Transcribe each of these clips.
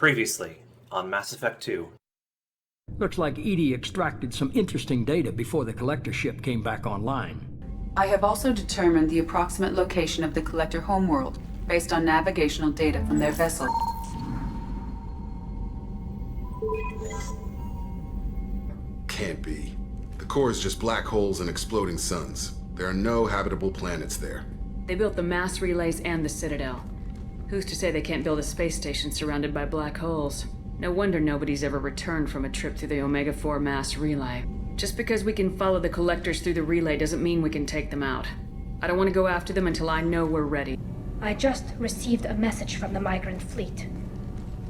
Previously, on Mass Effect 2. Looks like Edie extracted some interesting data before the collector ship came back online. I have also determined the approximate location of the collector homeworld, based on navigational data from their vessel. Can't be. The core is just black holes and exploding suns. There are no habitable planets there. They built the mass relays and the Citadel. Who's to say they can't build a space station surrounded by black holes? No wonder nobody's ever returned from a trip through the Omega-4 mass relay. Just because we can follow the collectors through the relay doesn't mean we can take them out. I don't want to go after them until I know we're ready. I just received a message from the migrant fleet.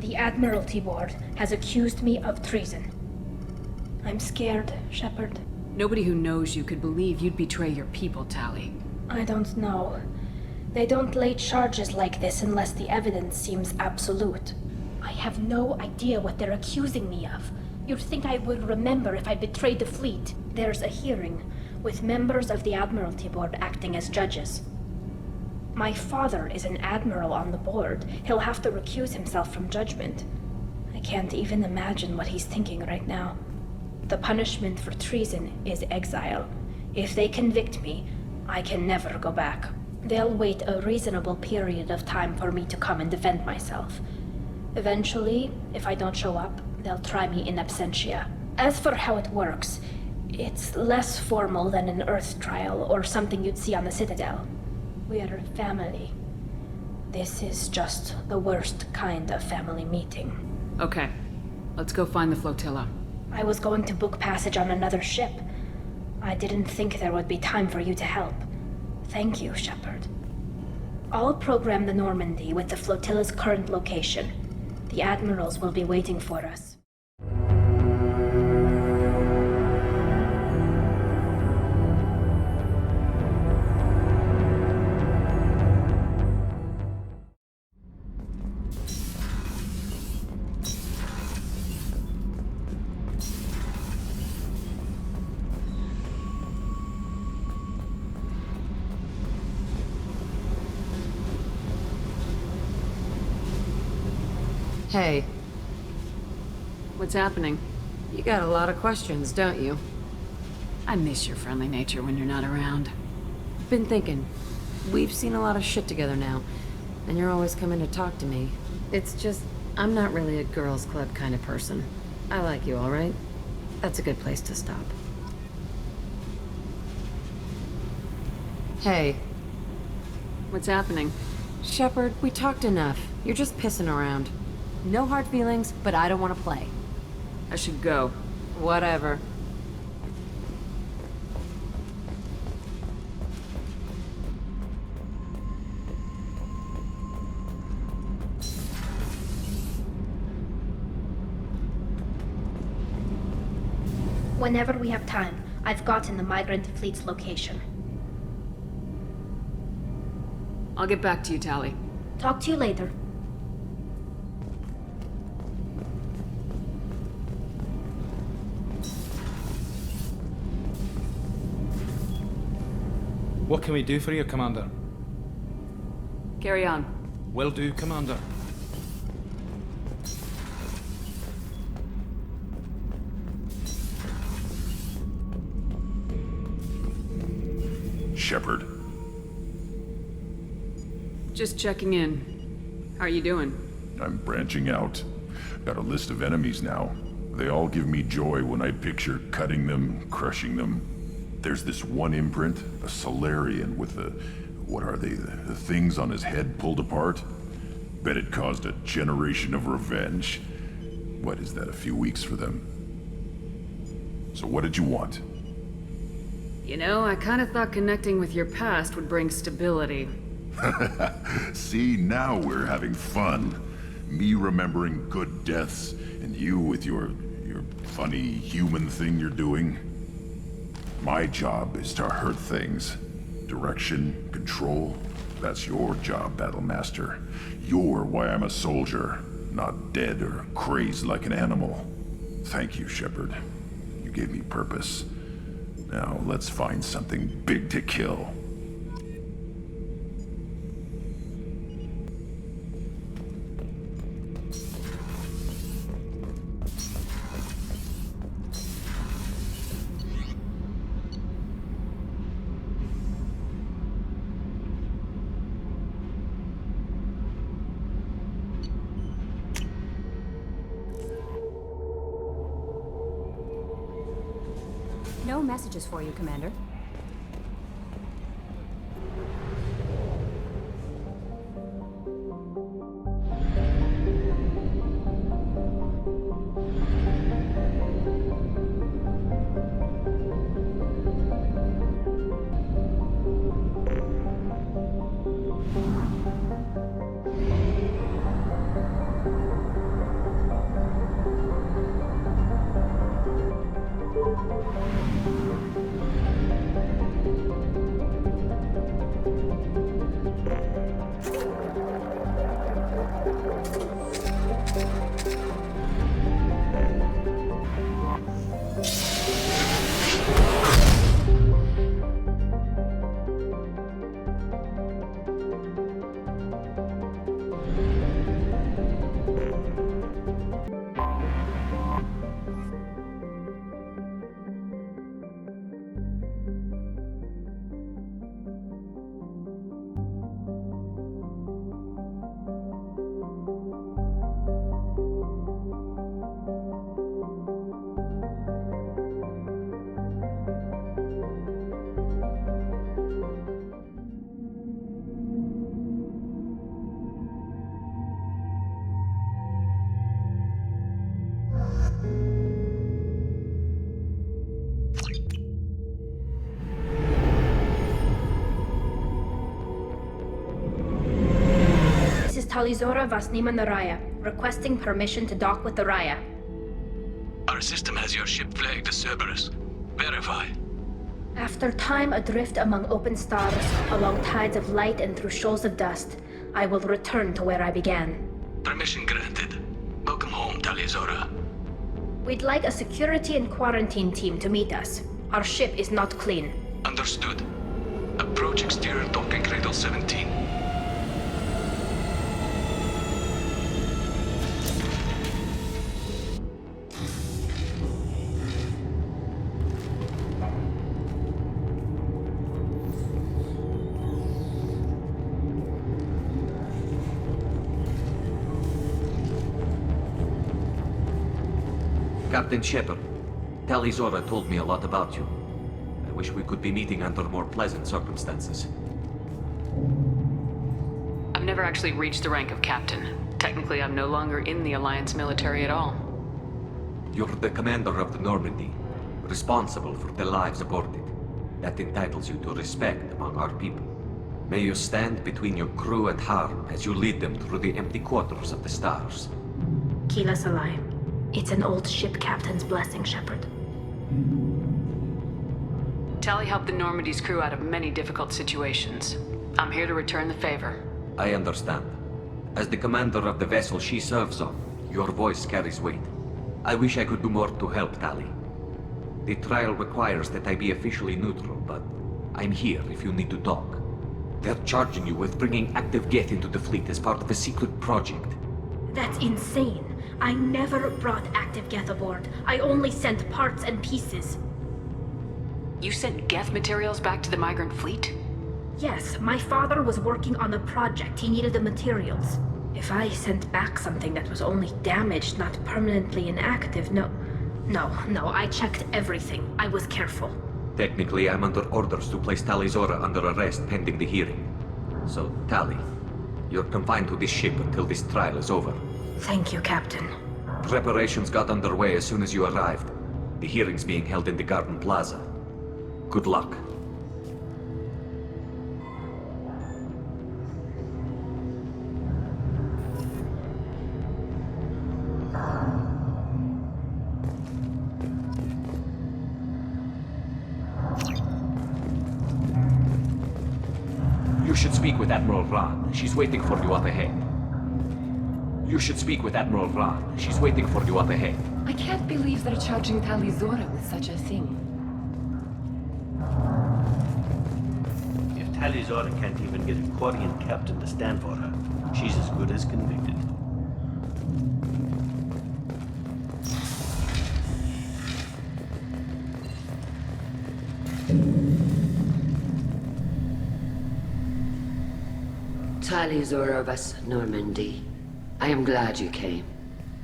The Admiralty Board has accused me of treason. I'm scared, Shepard. Nobody who knows you could believe you'd betray your people, Tali. I don't know. They don't lay charges like this unless the evidence seems absolute. I have no idea what they're accusing me of. You'd think I would remember if I betrayed the fleet. There's a hearing, with members of the Admiralty Board acting as judges. My father is an admiral on the board. He'll have to recuse himself from judgment. I can't even imagine what he's thinking right now. The punishment for treason is exile. If they convict me, I can never go back. They'll wait a reasonable period of time for me to come and defend myself. Eventually, if I don't show up, they'll try me in absentia. As for how it works, it's less formal than an Earth trial or something you'd see on the Citadel. We're family. This is just the worst kind of family meeting. Okay, let's go find the flotilla. I was going to book passage on another ship. I didn't think there would be time for you to help. Thank you, Shepard. I'll program the Normandy with the flotilla's current location. The admirals will be waiting for us. Hey, What's happening? you got a lot of questions, don't you? I miss your friendly nature when you're not around. Been thinking. We've seen a lot of shit together now, and you're always coming to talk to me. It's just, I'm not really a girls' club kind of person. I like you, all right? That's a good place to stop. Hey, What's happening? Shepard, we talked enough. You're just pissing around. No hard feelings, but I don't want to play. I should go. Whatever. Whenever we have time, I've gotten the migrant fleet's location. I'll get back to you, Tali. Talk to you later. What can we do for you, Commander? Carry on. Will do, Commander. Shepard. Just checking in. How are you doing? I'm branching out. Got a list of enemies now. They all give me joy when I picture cutting them, crushing them. There's this one imprint, a Solarian with the... what are they? The things on his head pulled apart? Bet it caused a generation of revenge. What is that, a few weeks for them? So what did you want? You know, I kind of thought connecting with your past would bring stability. See, now we're having fun. Me remembering good deaths, and you with your funny human thing you're doing. My job is to hurt things. Direction, control, that's your job, Battlemaster. You're why I'm a soldier, not dead or crazed like an animal. Thank you, Shepard. You gave me purpose. Now let's find something big to kill. No messages for you, Commander. Talizora Vasnima Naraya, requesting permission to dock with the Raya. Our system has your ship flagged as Cerberus. Verify. After time adrift among open stars, along tides of light and through shoals of dust, I will return to where I began. Permission granted. Welcome home, Talizora. We'd like a security and quarantine team to meet us. Our ship is not clean. Understood. Approach exterior docking cradle 17. Captain Shepard, Talizora told me a lot about you. I wish we could be meeting under more pleasant circumstances. I've never actually reached the rank of captain. Technically, I'm no longer in the Alliance military at all. You're the commander of the Normandy, responsible for the lives aboard it. That entitles you to respect among our people. May you stand between your crew and harm as you lead them through the empty quarters of the stars. Kila Salai. It's an old ship captain's blessing, Shepard. Tally helped the Normandy's crew out of many difficult situations. I'm here to return the favor. I understand. As the commander of the vessel she serves on, your voice carries weight. I wish I could do more to help Tally. The trial requires that I be officially neutral, but I'm here if you need to talk. They're charging you with bringing active Geth into the fleet as part of a secret project. That's insane. I never brought active Geth aboard. I only sent parts and pieces. You sent Geth materials back to the migrant fleet? Yes, my father was working on a project. He needed the materials. If I sent back something that was only damaged, not permanently inactive, no, I checked everything. I was careful. Technically, I'm under orders to place Talizora under arrest pending the hearing. So, Tally, you're confined to this ship until this trial is over. Thank you, Captain. Preparations got underway as soon as you arrived. The hearing's being held in the Garden Plaza. Good luck. You should speak with Admiral Ran. She's waiting for you up ahead. You should speak with Admiral Ran. She's waiting for you up ahead. I can't believe they're charging Talizora with such a thing. If Talizora can't even get a Quarian captain to stand for her, she's as good as convicted. Talizora vas Normandy. I am glad you came.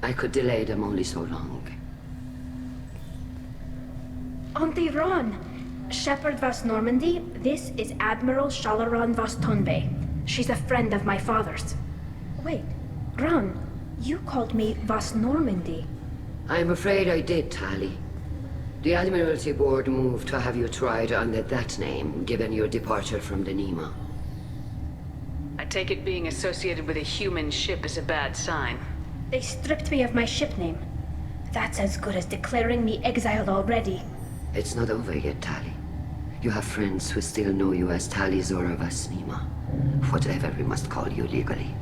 I could delay them only so long. Auntie Ron! Shepherd Vas Normandy, this is Admiral Shalaran Vas Tonbe. She's a friend of my father's. Wait, Ron, you called me Vas Normandy. I'm afraid I did, Tali. The Admiralty Board moved to have you tried under that name, given your departure from the Nima. I take it being associated with a human ship is a bad sign. They stripped me of my ship name. That's as good as declaring me exiled already. It's not over yet, Tali. You have friends who still know you as Tali Zora Vas Nima. Whatever we must call you legally.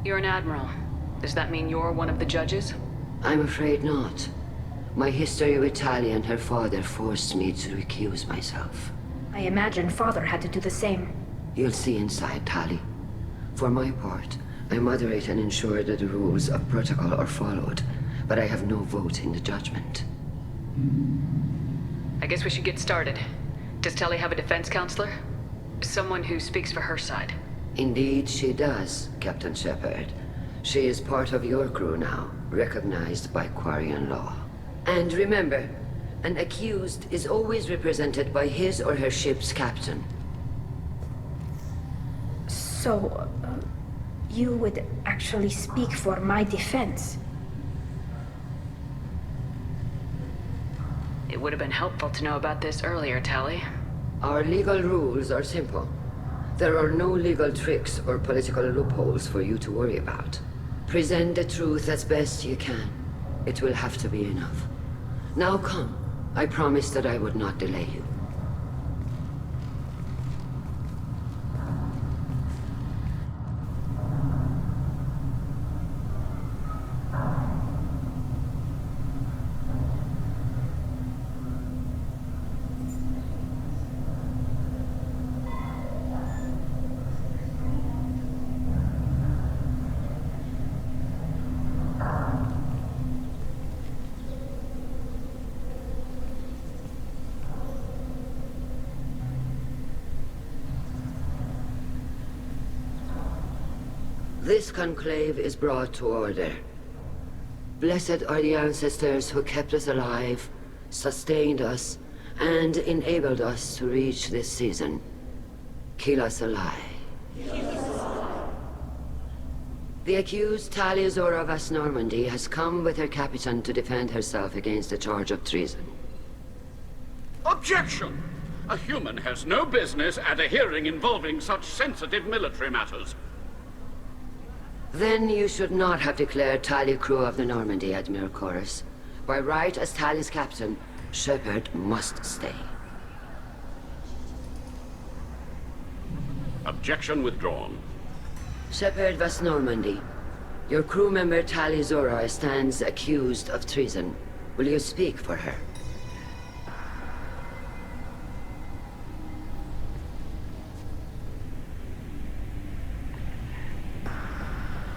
You're an admiral. Does that mean you're one of the judges? I'm afraid not. My history with Tali and her father forced me to recuse myself. I imagine father had to do the same. You'll see inside, Tali. For my part, I moderate and ensure that the rules of protocol are followed, but I have no vote in the judgment. I guess we should get started. Does Tali have a defense counselor? Someone who speaks for her side. Indeed she does, Captain Shepard. She is part of your crew now, recognized by Quarian law. And remember, an accused is always represented by his or her ship's captain. So, you would actually speak for my defense? It would have been helpful to know about this earlier, Tali. Our legal rules are simple. There are no legal tricks or political loopholes for you to worry about. Present the truth as best you can. It will have to be enough. Now come. I promised that I would not delay you. This conclave is brought to order. Blessed are the ancestors who kept us alive, sustained us, and enabled us to reach this season. Keep us alive. The accused Tali Zora Vas Normandy has come with her captain to defend herself against a charge of treason. Objection! A human has no business at a hearing involving such sensitive military matters. Then you should not have declared Tali crew of the Normandy, Admiral Chorus. By right as Tali's captain, Shepard must stay. Objection withdrawn. Shepard Vas Normandy, your crew member Tali Zora stands accused of treason. Will you speak for her?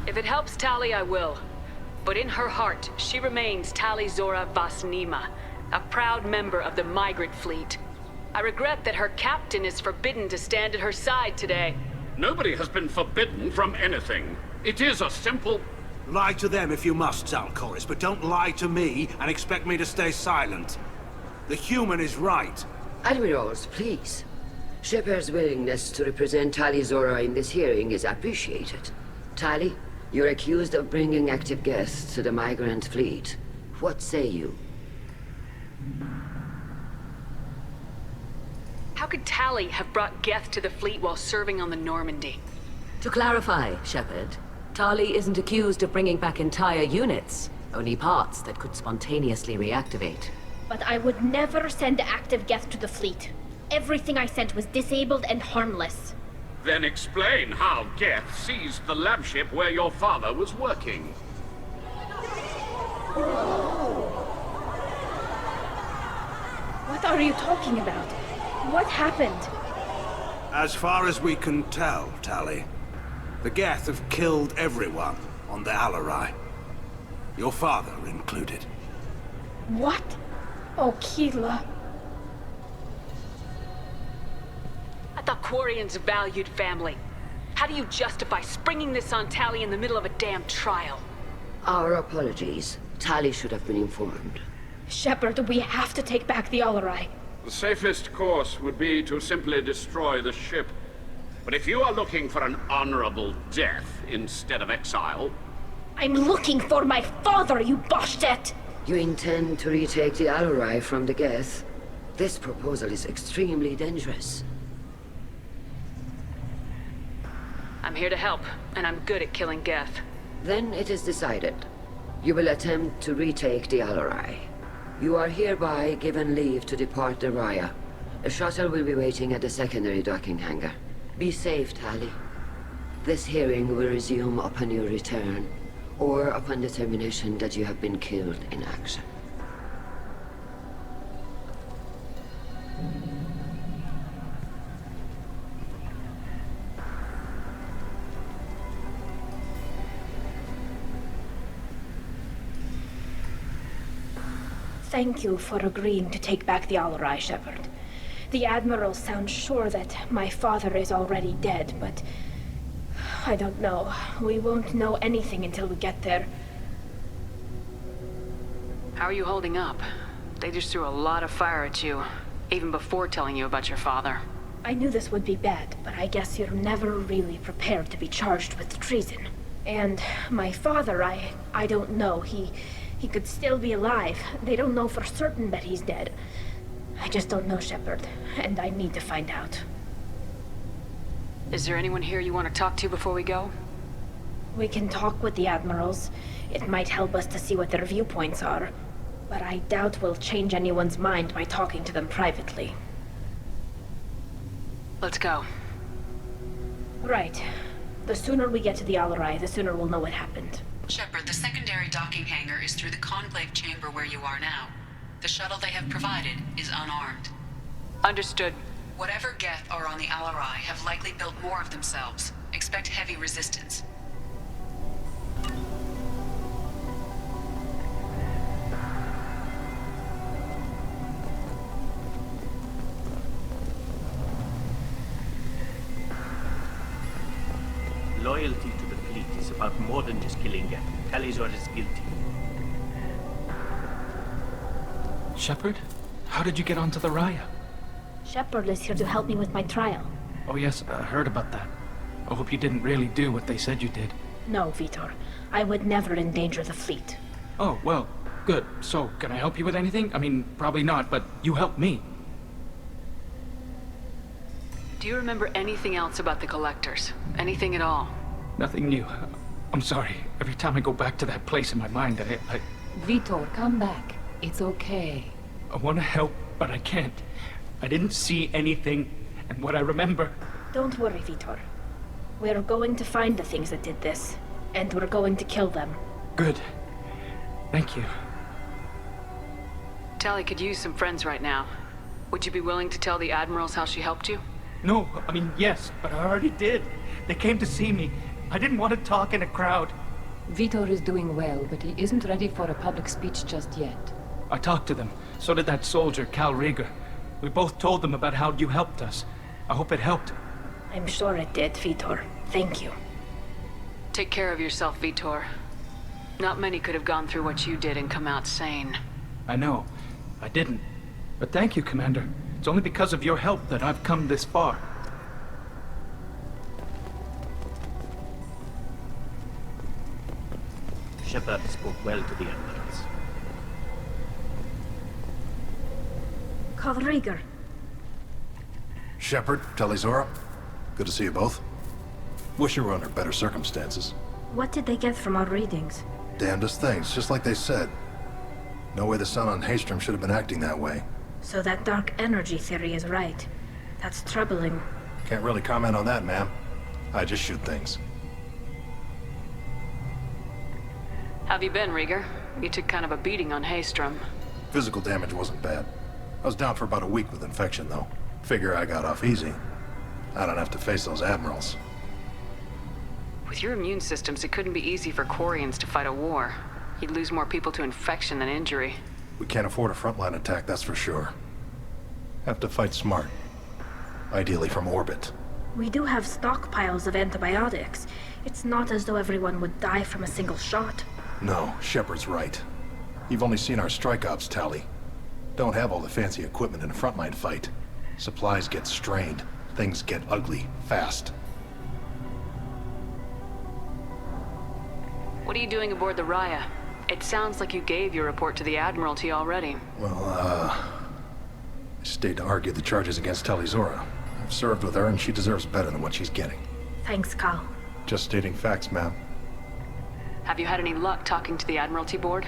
If it helps Tali, I will. But in her heart, she remains Tali Zora Vas Nima, a proud member of the migrant fleet. I regret that her captain is forbidden to stand at her side today. Nobody has been forbidden from anything. It is a simple... Lie to them if you must, Zalcoris, but don't lie to me and expect me to stay silent. The human is right. Admirals, please. Shepard's willingness to represent Tali Zora in this hearing is appreciated. Tali, you're accused of bringing active guests to the migrant fleet. What say you? How could Tali have brought Geth to the fleet while serving on the Normandy? To clarify, Shepard, Tali isn't accused of bringing back entire units, only parts that could spontaneously reactivate. But I would never send active Geth to the fleet. Everything I sent was disabled and harmless. Then explain how Geth seized the lab ship where your father was working. What are you talking about? What happened? As far as we can tell, Tali, the Geth have killed everyone on the Alarai. Your father included. What? Oh, Keela. I thought Quarians valued family. How do you justify springing this on Tali in the middle of a damn trial? Our apologies. Tali should have been informed. Shepard, we have to take back the Alarai. The safest course would be to simply destroy the ship. But if you are looking for an honorable death instead of exile... I'm looking for my father, you bastet! You intend to retake the Alarai from the Geth? This proposal is extremely dangerous. I'm here to help, and I'm good at killing Geth. Then it is decided. You will attempt to retake the Alarai. You are hereby given leave to depart the Raya. A shuttle will be waiting at the secondary docking hangar. Be safe, Tali. This hearing will resume upon your return, or upon determination that you have been killed in action. Thank you for agreeing to take back the Alarai, Shepard. The Admiral sounds sure that my father is already dead, but... I don't know. We won't know anything until we get there. How are you holding up? They just threw a lot of fire at you, even before telling you about your father. I knew this would be bad, but I guess you're never really prepared to be charged with treason. And my father, I don't know. He could still be alive. They don't know for certain that he's dead. I just don't know, Shepard, and I need to find out. Is there anyone here you want to talk to before we go? We can talk with the Admirals. It might help us to see what their viewpoints are. But I doubt we'll change anyone's mind by talking to them privately. Let's go. Right. The sooner we get to the Alarai, the sooner we'll know what happened. Shepard, the secondary docking hangar is through the conclave chamber where you are now. The shuttle they have provided is unarmed. Understood. Whatever Geth are on the Alarai have likely built more of themselves. Expect heavy resistance. Loyalty to the fleet is about more than just killing Geth. Talizor is guilty. Shepard? How did you get onto the Raya? Shepard is here to help me with my trial. Oh yes, I heard about that. I hope you didn't really do what they said you did. No, Vitor. I would never endanger the fleet. Oh, well, good. So, can I help you with anything? I mean, probably not, but you helped me. Do you remember anything else about the Collectors? Anything at all? Nothing new. I'm sorry. Every time I go back to that place in my mind, I Vitor, come back. It's okay. I want to help, but I can't. I didn't see anything, and what I remember... Don't worry, Vitor. We're going to find the things that did this, and we're going to kill them. Good. Thank you. Tali could use some friends right now. Would you be willing to tell the Admirals how she helped you? No, I mean, yes, but I already did. They came to see me. I didn't want to talk in a crowd. Vitor is doing well, but he isn't ready for a public speech just yet. I talked to them. So did that soldier, Cal Rieger. We both told them about how you helped us. I hope it helped. I'm sure it did, Vitor. Thank you. Take care of yourself, Vitor. Not many could have gone through what you did and come out sane. I know. I didn't. But thank you, Commander. It's only because of your help that I've come this far. Shepard spoke well to the Admirals. Cal Rieger. Shepard, Talizora. Good to see you both. Wish you were under better circumstances. What did they get from our readings? Damnedest things, just like they said. No way the sun on Haystrom should have been acting that way. So that dark energy theory is right. That's troubling. Can't really comment on that, ma'am. I just shoot things. Have you been, Rieger? You took kind of a beating on Haystrom. Physical damage wasn't bad. I was down for about a week with infection, though. Figure I got off easy. I don't have to face those admirals. With your immune systems, it couldn't be easy for Quarians to fight a war. You'd lose more people to infection than injury. We can't afford a frontline attack, that's for sure. Have to fight smart. Ideally from orbit. We do have stockpiles of antibiotics. It's not as though everyone would die from a single shot. No, Shepard's right. You've only seen our strike ops, Tali. Don't have all the fancy equipment in a frontline fight. Supplies get strained. Things get ugly, fast. What are you doing aboard the Raya? It sounds like you gave your report to the Admiralty already. Well, I stayed to argue the charges against Tali Zora. I've served with her, and she deserves better than what she's getting. Thanks, Cal. Just stating facts, ma'am. Have you had any luck talking to the Admiralty board?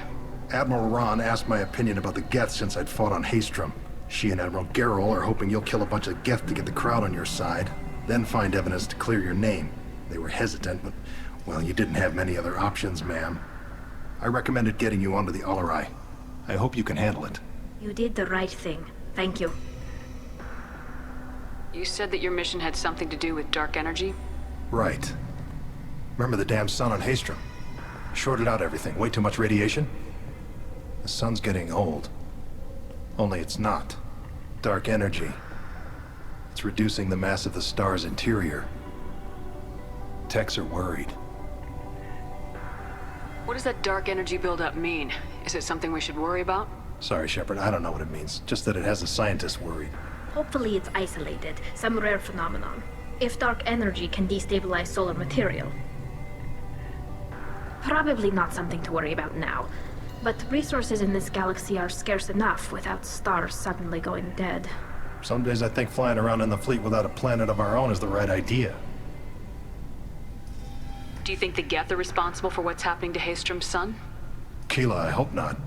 Admiral Ron asked my opinion about the Geth since I'd fought on Haestrom. She and Admiral Gerrel are hoping you'll kill a bunch of Geth to get the crowd on your side, then find evidence to clear your name. They were hesitant, but, well, you didn't have many other options, ma'am. I recommended getting you onto the Alarai. I hope you can handle it. You did the right thing. Thank you. You said that your mission had something to do with dark energy? Right. Remember the damn sun on Haestrom? Shorted out everything. Way too much radiation? The sun's getting old. Only it's not. Dark energy. It's reducing the mass of the star's interior. Techs are worried. What does that dark energy buildup mean? Is it something we should worry about? Sorry, Shepard, I don't know what it means. Just that it has the scientists worried. Hopefully it's isolated, some rare phenomenon. If dark energy can destabilize solar material. Probably not something to worry about now. But resources in this galaxy are scarce enough without stars suddenly going dead. Some days I think flying around in the fleet without a planet of our own is the right idea. Do you think the Geth are responsible for what's happening to Haestrom's sun? Keela, I hope not.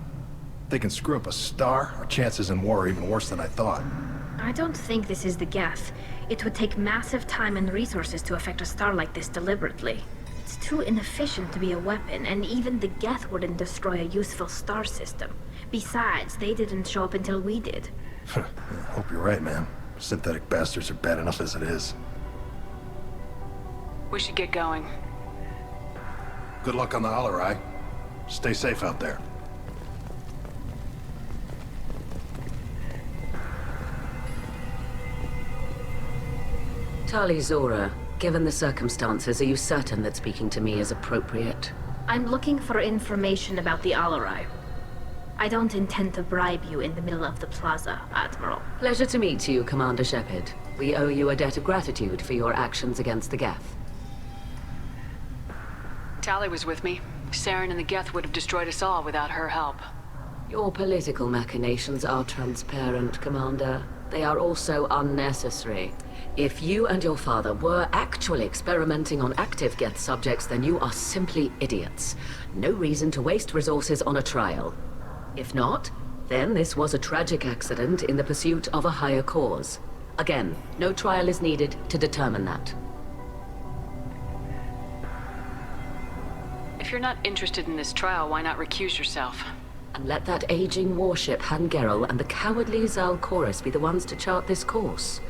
They can screw up a star. Our chances in war are even worse than I thought. I don't think this is the Geth. It would take massive time and resources to affect a star like this deliberately. It's too inefficient to be a weapon, and even the Geth wouldn't destroy a useful star system. Besides, they didn't show up until we did. I hope you're right, man. Synthetic bastards are bad enough as it is. We should get going. Good luck on the Alarai. Stay safe out there. Tali Zora, given the circumstances, are you certain that speaking to me is appropriate? I'm looking for information about the Alarai. I don't intend to bribe you in the middle of the plaza, Admiral. Pleasure to meet you, Commander Shepard. We owe you a debt of gratitude for your actions against the Geth. Tali was with me. Saren and the Geth would have destroyed us all without her help. Your political machinations are transparent, Commander. They are also unnecessary. If you and your father were actually experimenting on active Geth subjects, then you are simply idiots. No reason to waste resources on a trial. If not, then this was a tragic accident in the pursuit of a higher cause. Again, no trial is needed to determine that. If you're not interested in this trial, why not recuse yourself? And let that aging warship Han Gerrel and the cowardly Zal Chorus be the ones to chart this course?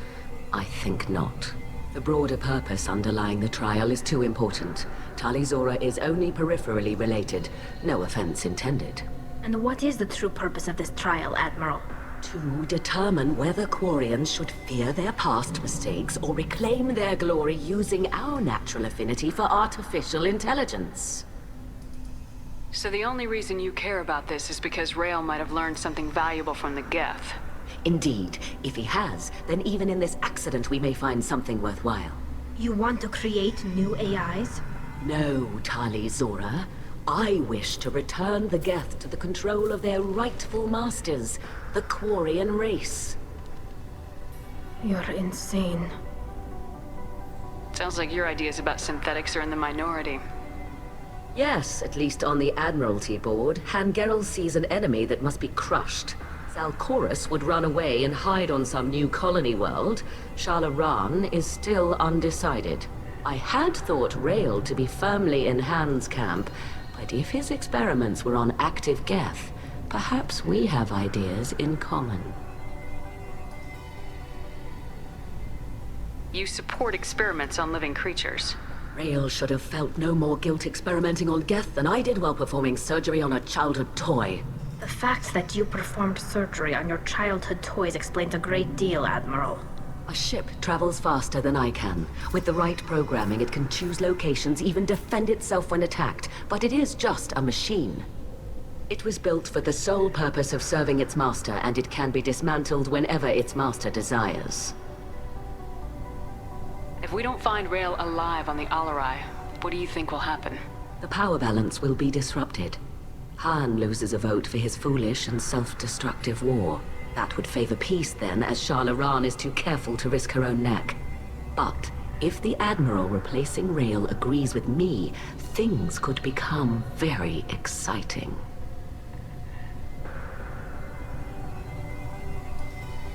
I think not. The broader purpose underlying the trial is too important. Tali Zora is only peripherally related. No offense intended. And what is the true purpose of this trial, Admiral? To determine whether Quarians should fear their past mistakes or reclaim their glory using our natural affinity for artificial intelligence. So the only reason you care about this is because Rael might have learned something valuable from the Geth. Indeed. If he has, then even in this accident we may find something worthwhile. You want to create new AIs? No, Tali Zora. I wish to return the Geth to the control of their rightful masters, the Quarian race. You're insane. Sounds like your ideas about synthetics are in the minority. Yes, at least on the Admiralty board, Han Gerrel sees an enemy that must be crushed. Zal Chorus would run away and hide on some new colony world. Shala Ran is still undecided. I had thought Rael to be firmly in Han's camp, but if his experiments were on active Geth, perhaps we have ideas in common. You support experiments on living creatures. Rael should have felt no more guilt experimenting on Geth than I did while performing surgery on a childhood toy. The fact that you performed surgery on your childhood toys explains a great deal, Admiral. A ship travels faster than I can. With the right programming, it can choose locations, even defend itself when attacked. But it is just a machine. It was built for the sole purpose of serving its master, and it can be dismantled whenever its master desires. If we don't find Rail alive on the Alarai, what do you think will happen? The power balance will be disrupted. Han loses a vote for his foolish and self-destructive war. That would favor peace then, as Shah Laran is too careful to risk her own neck. But if the Admiral replacing Rail agrees with me, things could become very exciting.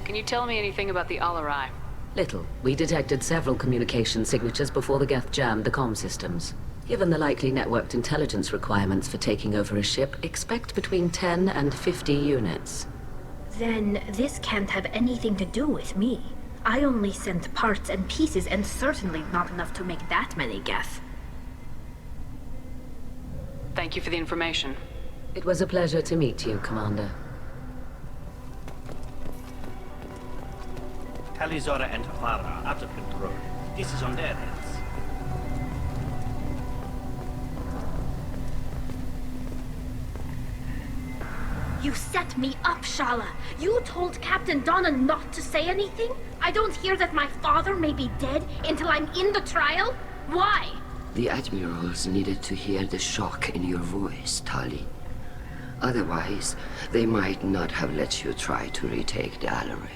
Can you tell me anything about the Alarai? Little. We detected several communication signatures before the Geth jammed the comm systems. Given the likely networked intelligence requirements for taking over a ship, expect between 10 and 50 units. Then this can't have anything to do with me. I only sent parts and pieces, and certainly not enough to make that many Geth. Thank you for the information. It was a pleasure to meet you, Commander. Talizora and Hafara are out of control. This is on their heads. You set me up, Shala. You told Captain Donna not to say anything? I don't hear that my father may be dead until I'm in the trial? Why? The Admirals needed to hear the shock in your voice, Tali. Otherwise, they might not have let you try to retake the Alarai.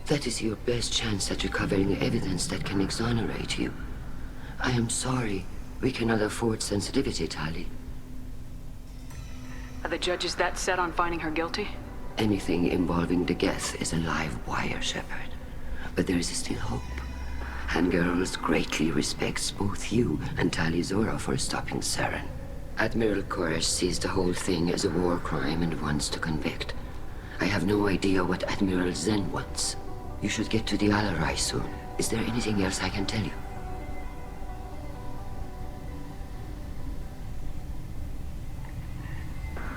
That is your best chance at recovering evidence that can exonerate you. I am sorry. We cannot afford sensitivity, Tali. Are the judges that set on finding her guilty? Anything involving the Geth is a live wire, Shepard. But there is still hope. Hangirls greatly respects both you and Talizora for stopping Saren. Admiral Koresh sees the whole thing as a war crime and wants to convict. I have no idea what Admiral Zen wants. You should get to the Alarai soon. Is there anything else I can tell you?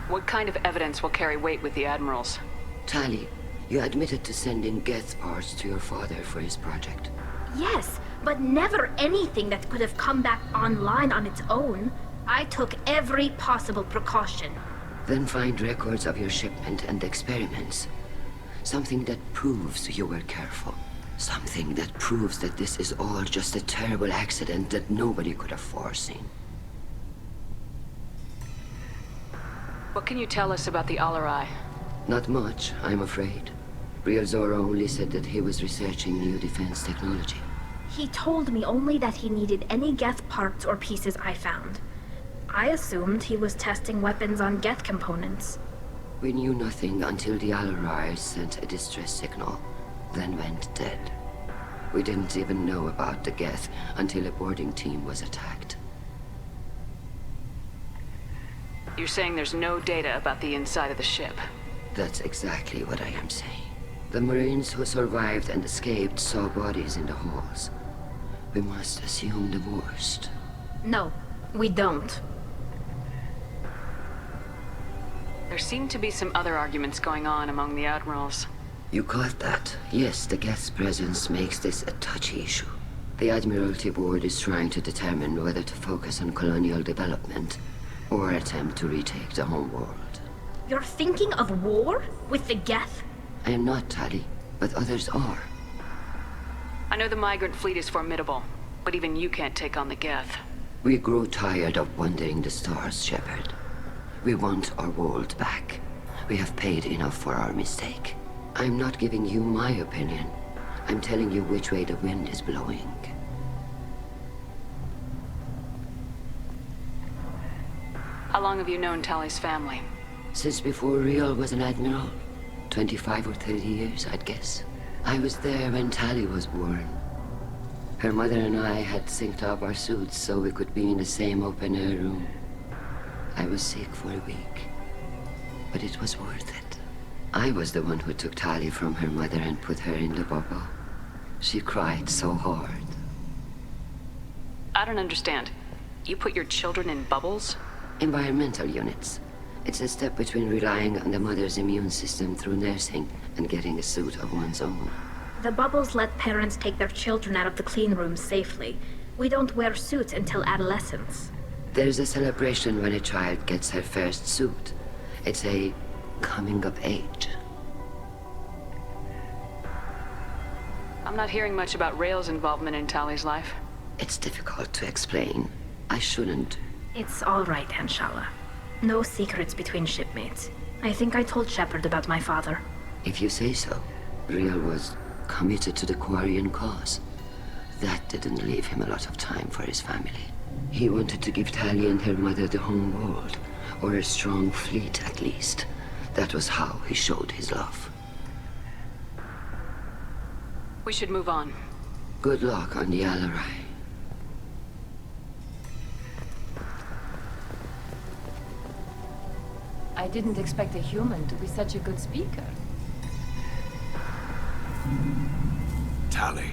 What kind of evidence will carry weight with the Admirals? Tali, you admitted to sending Geth parts to your father for his project. Yes, but never anything that could have come back online on its own. I took every possible precaution. Then find records of your shipment and experiments. Something that proves you were careful. Something that proves that this is all just a terrible accident that nobody could have foreseen. What can you tell us about the Alarai? Not much, I'm afraid. Real Zora only said that he was researching new defense technology. He told me only that he needed any Geth parts or pieces I found. I assumed he was testing weapons on Geth components. We knew nothing until the Alarai sent a distress signal, then went dead. We didn't even know about the Geth until a boarding team was attacked. You're saying there's no data about the inside of the ship? That's exactly what I am saying. The Marines who survived and escaped saw bodies in the halls. We must assume the worst. No, we don't. There seem to be some other arguments going on among the Admirals. You caught that? Yes, the Geth's presence makes this a touchy issue. The Admiralty Board is trying to determine whether to focus on colonial development or attempt to retake the homeworld. You're thinking of war? With the Geth? I am not, Tali, but others are. I know the migrant fleet is formidable, but even you can't take on the Geth. We grow tired of wandering the stars, Shepard. We want our world back. We have paid enough for our mistake. I'm not giving you my opinion. I'm telling you which way the wind is blowing. How long have you known Tali's family? Since before Riel was an admiral. 25 or 30 years, I'd guess. I was there when Tali was born. Her mother and I had synced up our suits so we could be in the same open-air room. I was sick for a week, but it was worth it. I was the one who took Tali from her mother and put her in the bubble. She cried so hard. I don't understand. You put your children in bubbles? Environmental units. It's a step between relying on the mother's immune system through nursing and getting a suit of one's own. The bubbles let parents take their children out of the clean rooms safely. We don't wear suits until adolescence. There's a celebration when a child gets her first suit. It's a coming of age. I'm not hearing much about Rael's involvement in Tali's life. It's difficult to explain. I shouldn't. It's all right, Anshala. No secrets between shipmates. I think I told Shepard about my father. If you say so. Rael was committed to the Quarian cause. That didn't leave him a lot of time for his family. He wanted to give Tali and her mother the home world, or a strong fleet at least. That was how he showed his love. We should move on. Good luck on the Alarai. I didn't expect a human to be such a good speaker. Tali,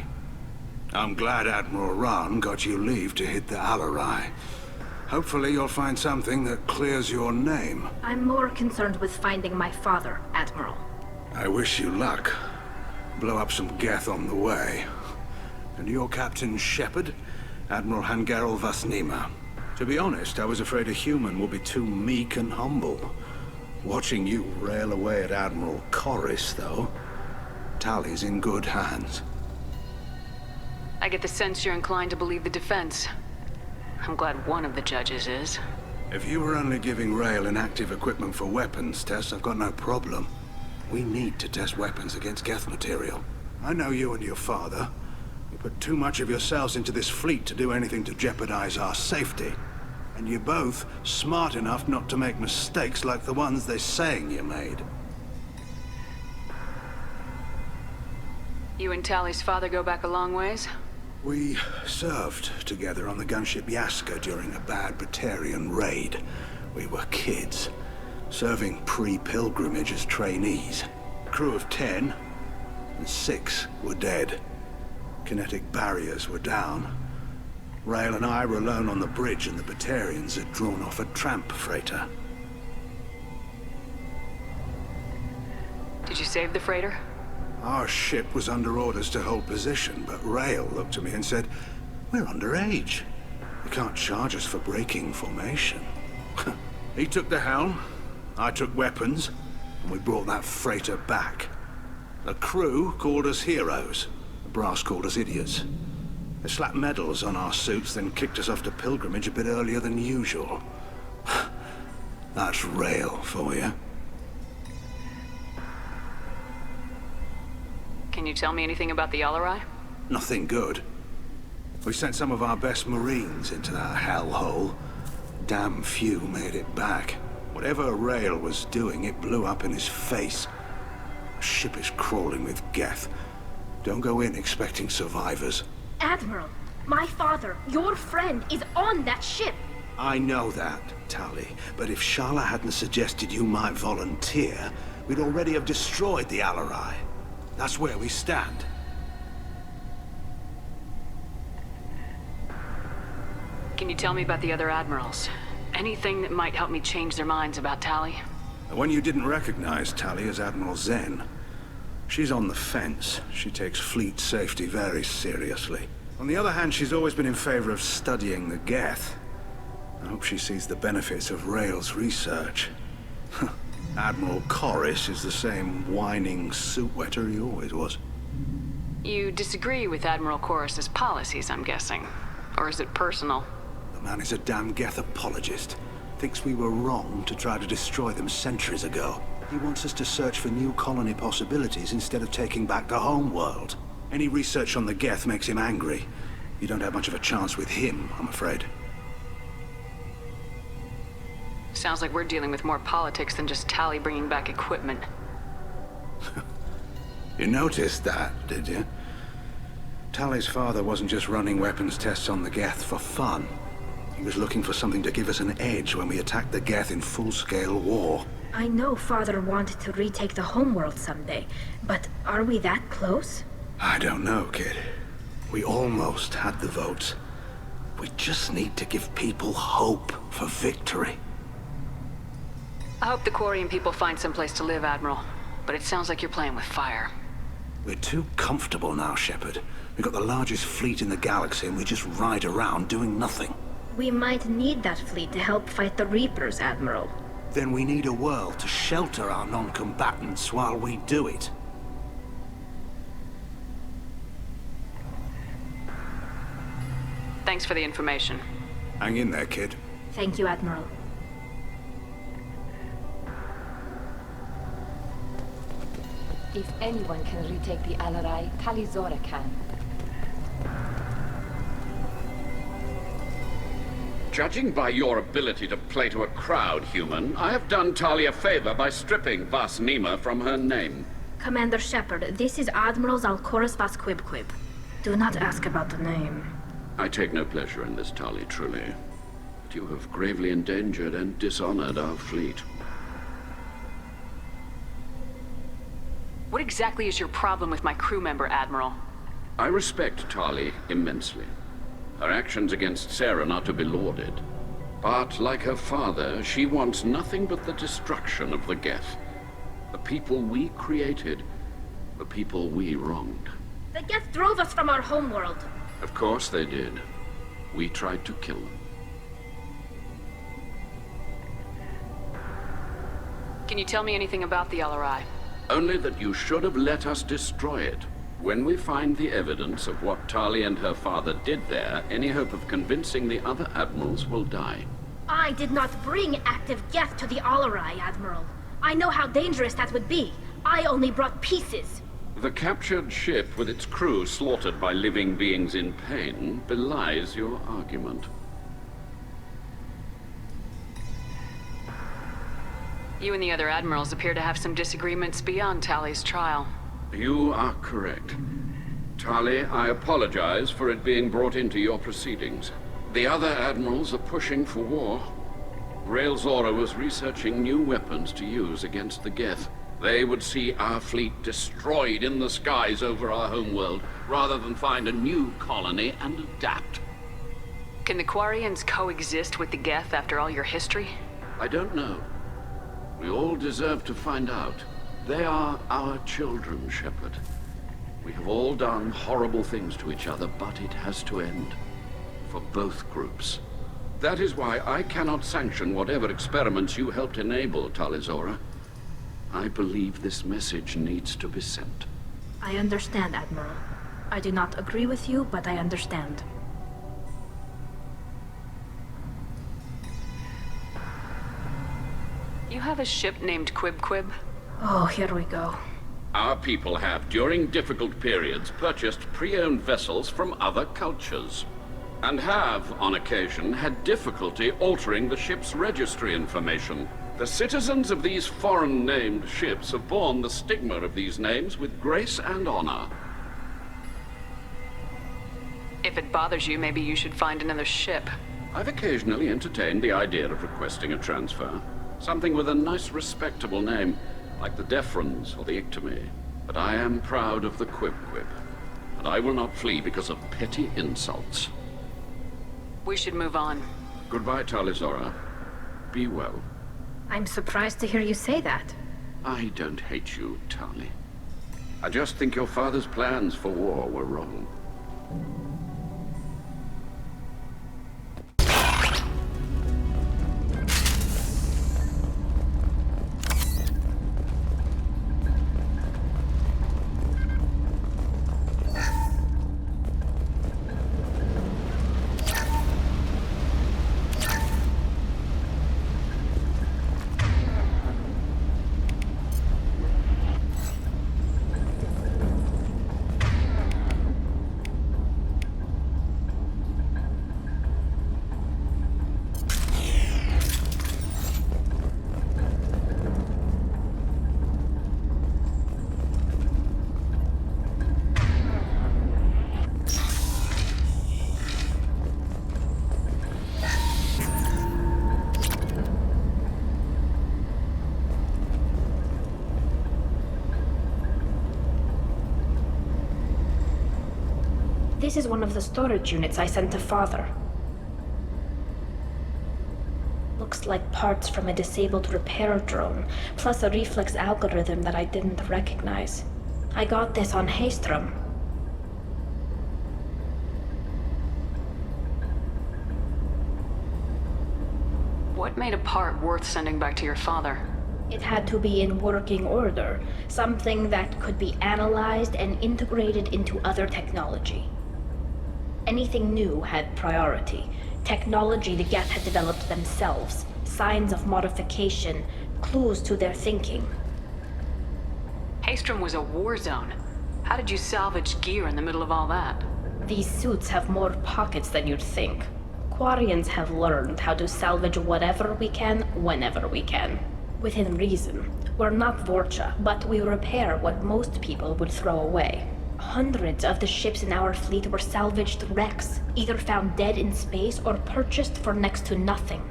I'm glad Admiral Rahn got you leave to hit the Alarai. Hopefully you'll find something that clears your name. I'm more concerned with finding my father, Admiral. I wish you luck. Blow up some Geth on the way. And your Captain Shepard, Admiral Hangarel Vasnima. To be honest, I was afraid a human would be too meek and humble. Watching you rail away at Admiral Colonist, though, Tali's in good hands. I get the sense you're inclined to believe the defense. I'm glad one of the judges is. If you were only giving Rael inactive equipment for weapons tests, I've got no problem. We need to test weapons against Geth material. I know you and your father. You put too much of yourselves into this fleet to do anything to jeopardize our safety. And you're both smart enough not to make mistakes like the ones they're saying you made. You and Tali's father go back a long ways? We served together on the gunship Yaska during a bad Batarian raid. We were kids, serving pre-pilgrimage as trainees. Crew of 10, and 6 were dead. Kinetic barriers were down. Rael and I were alone on the bridge, and the Batarians had drawn off a tramp freighter. Did you save the freighter? Our ship was under orders to hold position, but Rael looked at me and said, "We're underage. You can't charge us for breaking formation." He took the helm, I took weapons, and we brought that freighter back. The crew called us heroes. The brass called us idiots. They slapped medals on our suits, then kicked us off to pilgrimage a bit earlier than usual. That's Rael for you. Can you tell me anything about the Alarai? Nothing good. We sent some of our best Marines into that hellhole. Damn few made it back. Whatever Rael was doing, it blew up in his face. The ship is crawling with Geth. Don't go in expecting survivors. Admiral, my father, your friend, is on that ship. I know that, Tali, but if Shala hadn't suggested you might volunteer, we'd already have destroyed the Alarai. That's where we stand. Can you tell me about the other admirals? Anything that might help me change their minds about Tali? The one you didn't recognize, Tali, is Admiral Zen. She's on the fence. She takes fleet safety very seriously. On the other hand, she's always been in favor of studying the Geth. I hope she sees the benefits of Rael's research. Admiral Colonist is the same whining suit wetter he always was. You disagree with Admiral Chorus's policies, I'm guessing. Or is it personal? The man is a damn Geth apologist. Thinks we were wrong to try to destroy them centuries ago. He wants us to search for new colony possibilities instead of taking back the home world. Any research on the Geth makes him angry. You don't have much of a chance with him, I'm afraid. Sounds like we're dealing with more politics than just Tali bringing back equipment. You noticed that, did you? Tali's father wasn't just running weapons tests on the Geth for fun. He was looking for something to give us an edge when we attacked the Geth in full-scale war. I know Father wanted to retake the homeworld someday, but are we that close? I don't know, kid. We almost had the votes. We just need to give people hope for victory. I hope the Quarian people find someplace to live, Admiral. But it sounds like you're playing with fire. We're too comfortable now, Shepard. We've got the largest fleet in the galaxy and we just ride around doing nothing. We might need that fleet to help fight the Reapers, Admiral. then we need a world to shelter our non-combatants while we do it. Thanks for the information. Hang in there, kid. Thank you, Admiral. If anyone can retake the Alarai, Talizora can. Judging by your ability to play to a crowd, human, I have done Tali a favor by stripping Vas Nima from her name. Commander Shepard, this is Admiral Zalkoris Vasquibquib. Do not ask about the name. I take no pleasure in this, Tali, truly. But you have gravely endangered and dishonored our fleet. What exactly is your problem with my crew member, Admiral? I respect Tali immensely. Her actions against Sarah are not to be lauded. But, like her father, she wants nothing but the destruction of the Geth. The people we created, the people we wronged. The Geth drove us from our homeworld. Of course they did. We tried to kill them. Can you tell me anything about the LRI? Only that you should have let us destroy it. When we find the evidence of what Tali and her father did there, any hope of convincing the other admirals will die. I did not bring active Geth to the Alarai, Admiral. I know how dangerous that would be. I only brought pieces. The captured ship with its crew slaughtered by living beings in pain belies your argument. You and the other admirals appear to have some disagreements beyond Tali's trial. You are correct. Tali, I apologize for it being brought into your proceedings. The other admirals are pushing for war. Rael Zora was researching new weapons to use against the Geth. They would see our fleet destroyed in the skies over our homeworld, rather than find a new colony and adapt. Can the Quarians coexist with the Geth after all your history? I don't know. We all deserve to find out. They are our children, Shepard. We have all done horrible things to each other, but it has to end. For both groups. That is why I cannot sanction whatever experiments you helped enable, Talizora. I believe this message needs to be sent. I understand, Admiral. I do not agree with you, but I understand. You have a ship named Quib? Oh, here we go. Our people have, during difficult periods, purchased pre-owned vessels from other cultures. And have, on occasion, had difficulty altering the ship's registry information. The citizens of these foreign-named ships have borne the stigma of these names with grace and honor. If it bothers you, maybe you should find another ship. I've occasionally entertained the idea of requesting a transfer. Something with a nice, respectable name, like the Defrons or the Ictomy. But I am proud of the Quib, and I will not flee because of petty insults. We should move on. Goodbye, Talizora. Be well. I'm surprised to hear you say that. I don't hate you, Tali. I just think your father's plans for war were wrong. This is one of the storage units I sent to Father. Looks like parts from a disabled repair drone, plus a reflex algorithm that I didn't recognize. I got this on Haystrom. What made a part worth sending back to your father? It had to be in working order, something that could be analyzed and integrated into other technology. Anything new had priority. Technology the Geth had developed themselves, signs of modification, clues to their thinking. Haestrom was a war zone. How did you salvage gear in the middle of all that? These suits have more pockets than you'd think. Quarians have learned how to salvage whatever we can, whenever we can. Within reason. We're not Vorcha, but we repair what most people would throw away. Hundreds of the ships in our fleet were salvaged wrecks, either found dead in space or purchased for next to nothing.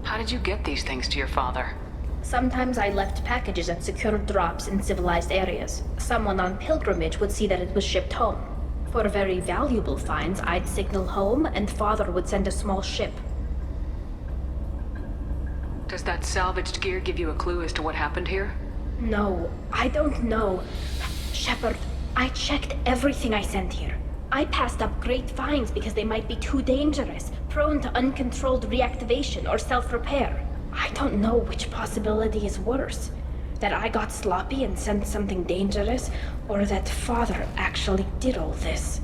How did you get these things to your father? Sometimes I left packages at secure drops in civilized areas. Someone on pilgrimage would see that it was shipped home. For very valuable finds, I'd signal home, and Father would send a small ship. Does that salvaged gear give you a clue as to what happened here? No, I don't know. Shepard, I checked everything I sent here. I passed up great finds because they might be too dangerous, prone to uncontrolled reactivation or self-repair. I don't know which possibility is worse. That I got sloppy and sent something dangerous, or that Father actually did all this.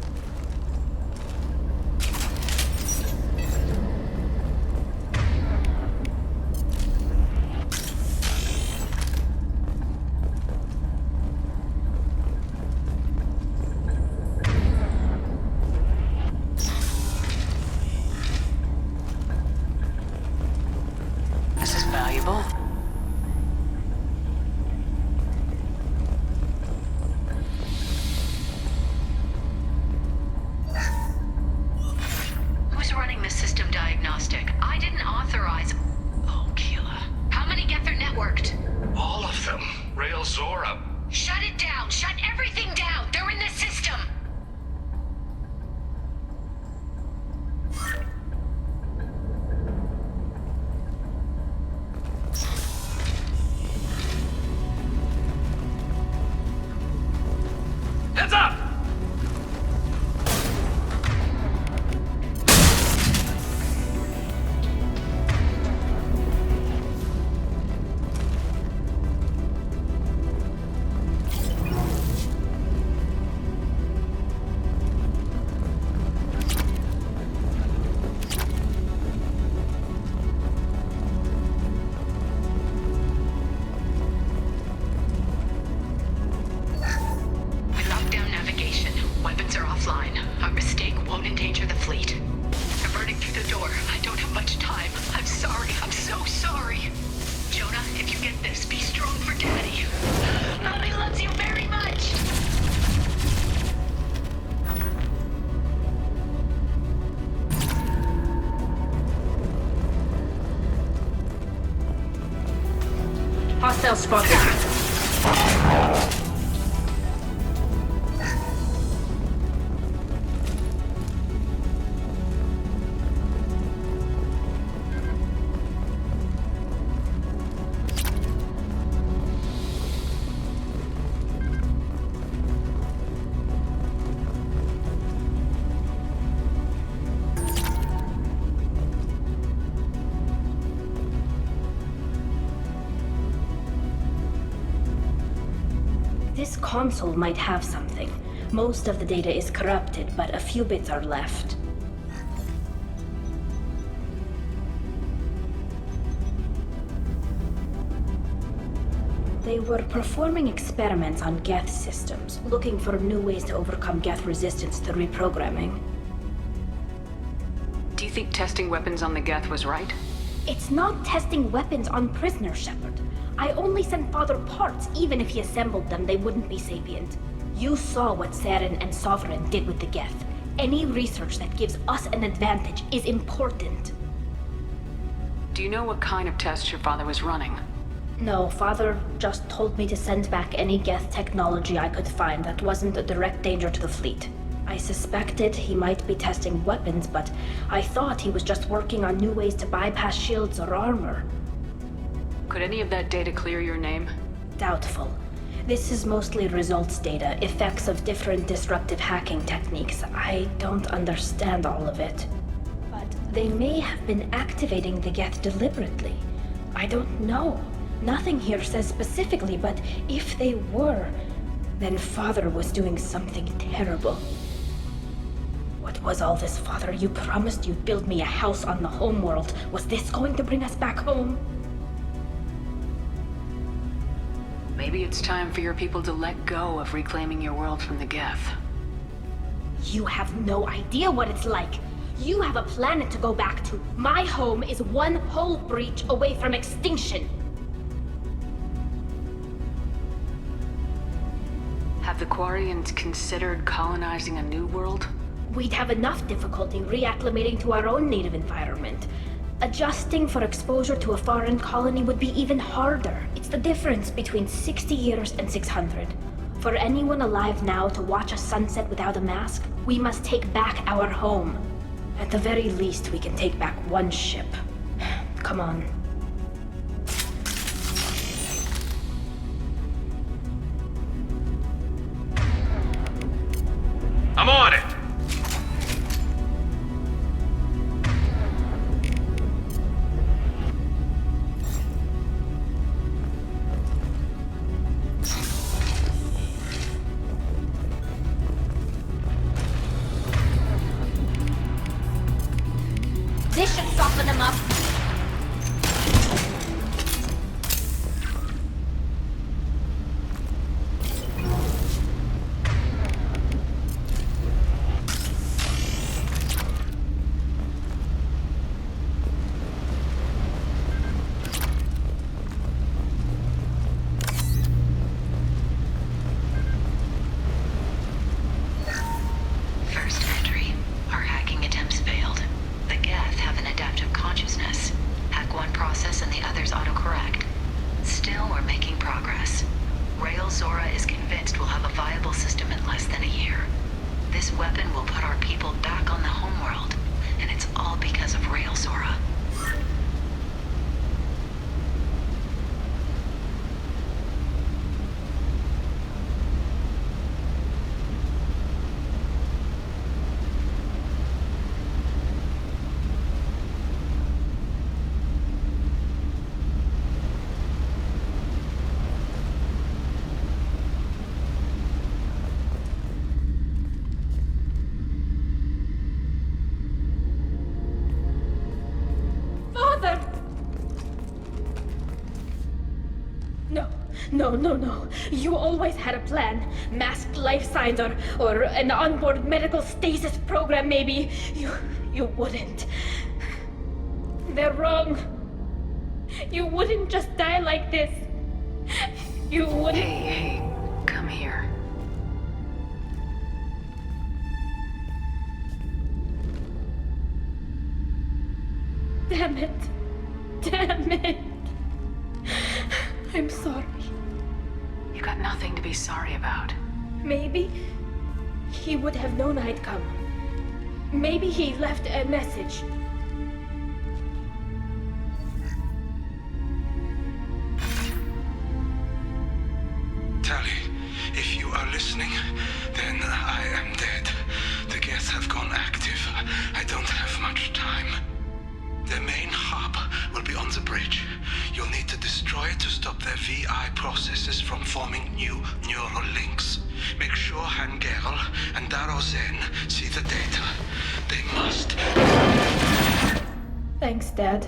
This is valuable. Who's running the system diagnostic? I didn't authorize... Oh, Keela. How many Geth are networked? All of them. Rail Zora. Shut it down! Shut everything down! They're in the system! Heads up! We locked down navigation. Weapons are offline. Our mistake won't endanger the fleet. I'm burning through the door. I don't have much time. I'm sorry. I'm so sorry. Jonah, if you get this, be strong for Daddy. Mommy loves you very much. Hostile spotted. This console might have something. Most of the data is corrupted, but a few bits are left. They were performing experiments on Geth systems, looking for new ways to overcome Geth resistance to reprogramming. Do you think testing weapons on the Geth was right? It's not testing weapons on prisoners, Shepard. I only sent Father parts. Even if he assembled them, they wouldn't be sapient. You saw what Saren and Sovereign did with the Geth. Any research that gives us an advantage is important. Do you know what kind of tests your father was running? No, Father just told me to send back any Geth technology I could find that wasn't a direct danger to the fleet. I suspected he might be testing weapons, but I thought he was just working on new ways to bypass shields or armor. Could any of that data clear your name? Doubtful. This is mostly results data, effects of different disruptive hacking techniques. I don't understand all of it. But They may have been activating the Geth deliberately. I don't know. Nothing here says specifically, but if they were, then Father was doing something terrible. What was all this, Father? You promised you'd build me a house on the homeworld. Was this going to bring us back home? Maybe it's time for your people to let go of reclaiming your world from the Geth. You have no idea what it's like. You have a planet to go back to. My home is one hull breach away from extinction. Have the Quarians considered colonizing a new world? We'd have enough difficulty reacclimating to our own native environment. Adjusting for exposure to a foreign colony would be even harder. It's the difference between 60 years and 600. For anyone alive now to watch a sunset without a mask, we must take back our home. At the very least, we can take back one ship. Come on. I'm on it! This should soften them up. First entry. Our hacking attempts failed. The Geth have an adaptive consciousness. Hack one process and the others autocorrect. Still, we're making progress. Rail Zora is convinced we'll have a viable system in less than a year. This weapon will put our people back on the homeworld, and it's all because of Rail Zora. No. You always had a plan. Masked life signs or an onboard medical stasis program, maybe. You wouldn't. They're wrong. You wouldn't just die like this. You wouldn't. Hey, come here. Damn it. I'm sorry. You got nothing to be sorry about. Maybe he would have known I'd come. Maybe he left a message. Tali, if you are listening, then I am dead. The Geth have gone active. I don't have much time. The main hub will be on the bridge. You'll need to destroy it to stop their VI processes from forming new neural links. Make sure Hangerl and Darozen see the data. They must. Thanks, Dad.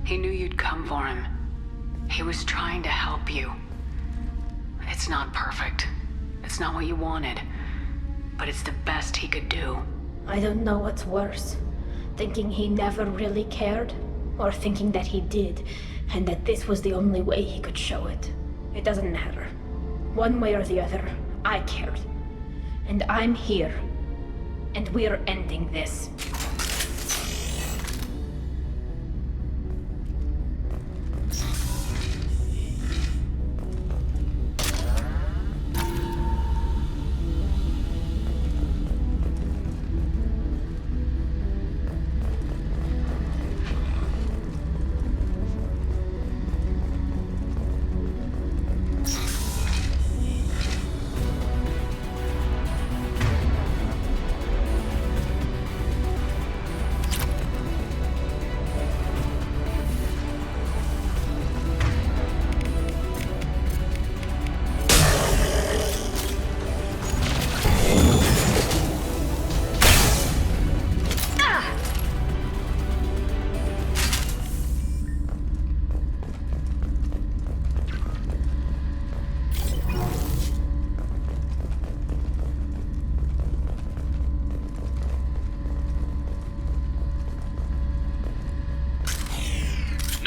He knew you'd come for him. He was trying to help you. It's not perfect. It's not what you wanted. But it's the best he could do. I don't know what's worse. Thinking he never really cared, or thinking that he did, and that this was the only way he could show it. It doesn't matter. One way or the other, I cared. And I'm here. And we're ending this.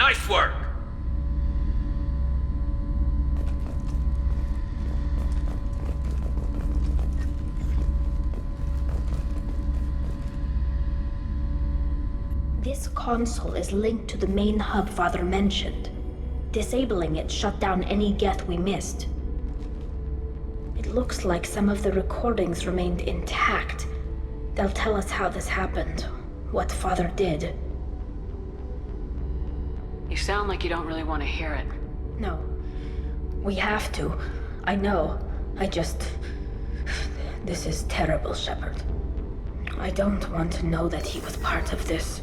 Nice work! This console is linked to the main hub Father mentioned. Disabling it shut down any Geth we missed. It looks like some of the recordings remained intact. They'll tell us how this happened, what Father did. You sound like you don't really want to hear it. No. We have to. I know. This is terrible, Shepard. I don't want to know that he was part of this.